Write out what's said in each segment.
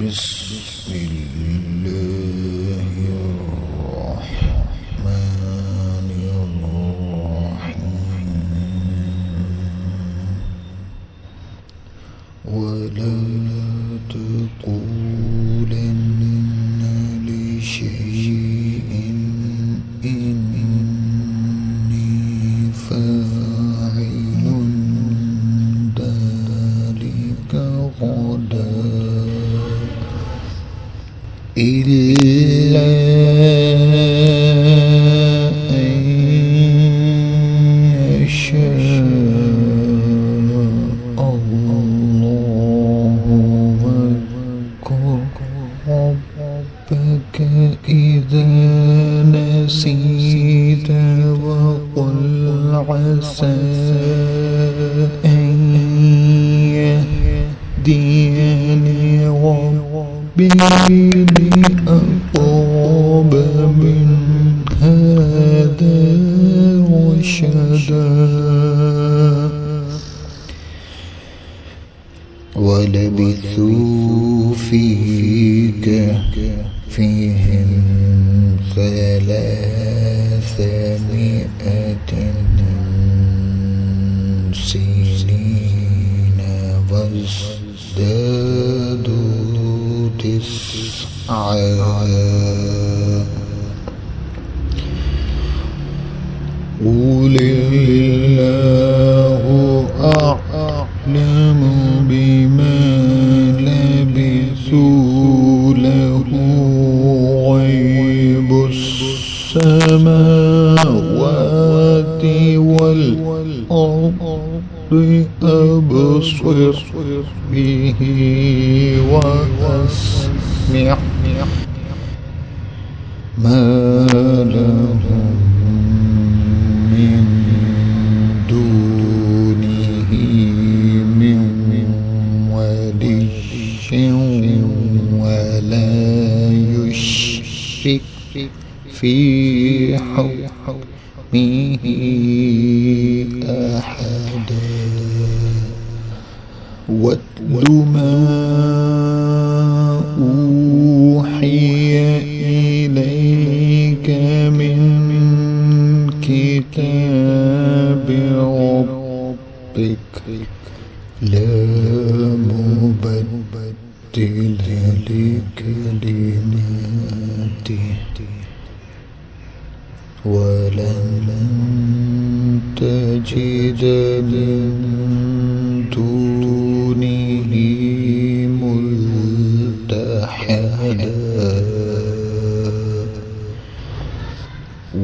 بسم الله الرحمن الرحيم ولا تقولن لشيء إني فاعل ذلك غدا إلا أن يشاء الله. واذكر ربك إذا نسيت وقل عسى أن يهديني ربي لأقرب من هذا رشدا. ولبثوا في كهفهم 300 سنين وازدادوا 9. قل الله أعلم بما لبثوا له غيب السماوات والأرض أبصر به وأسمع ما لهم من دونه من ولي ولا يشرك في حكمه أحدا. واتل ما أوحي إليك من كتاب ربك لا مبدل لكلماته ولن تجد من دونه ملتحدا.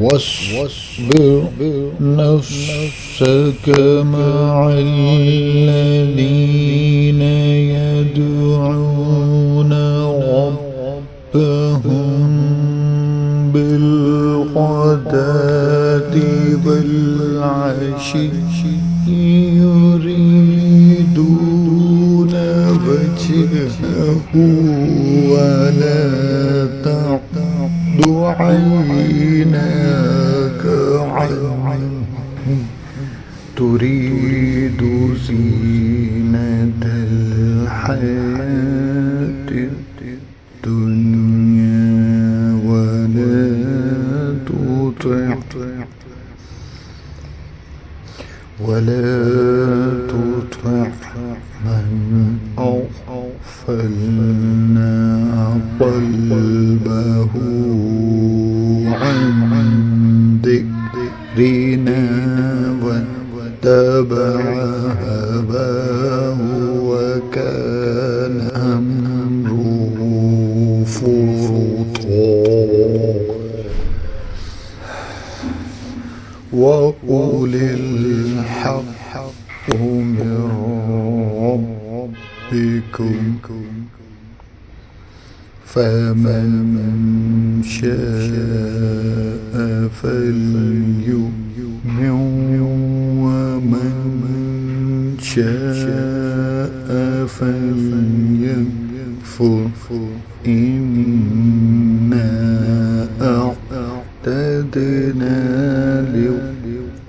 واصبر نفسك مع الذين يدعون ربهم بالغداة والعشي يريدون وجهه ولا تعد عيناك عنهم تريد زينة الحياة الدنيا ولا تطع من أغفلنا قلبه عن ذكرنا واتبع هواه وكان أمره فرطا. وقل الحق من ربكم فمن شاء فليؤمن ومن شاء فليكفر. إنا أعتدنا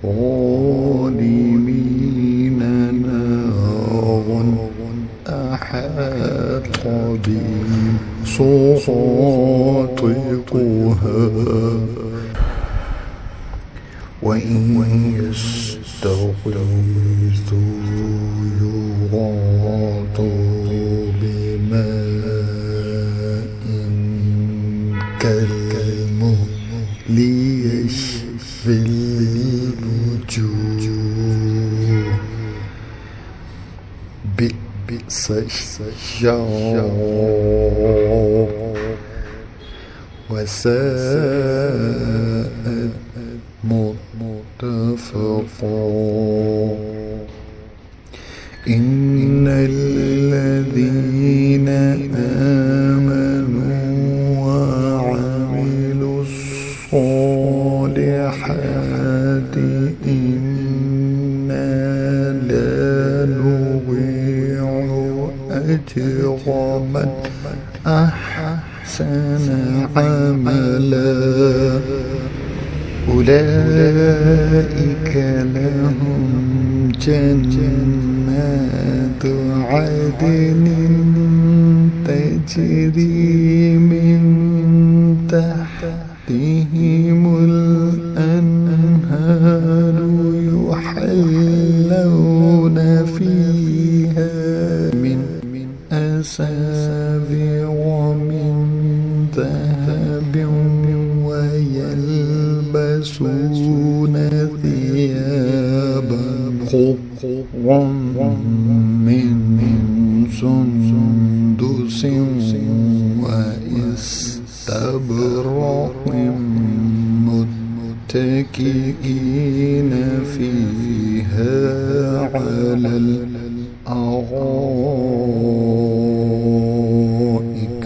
للظالمين نارا أحاط بهم سرادقها وإن يستغيثوا يغاثوا بماء كالمهل يشفي الوجوه بئس الشراب وساءت مرتفقا إن الذين آمنوا وعملوا الصالحات إنا لا نضيع أجر من أحسن عملا أولئك لهم جنات عدن تجري من تحتهم الأنهار يحلون فيها من أساور من ذهب ويلبسون ثيابا خضرا من سندس وإستبرق متكئين فيها على الأرائك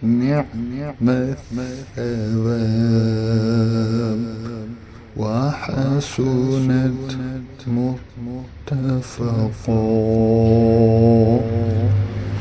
نعم الثواب وحسنت مرتفقا.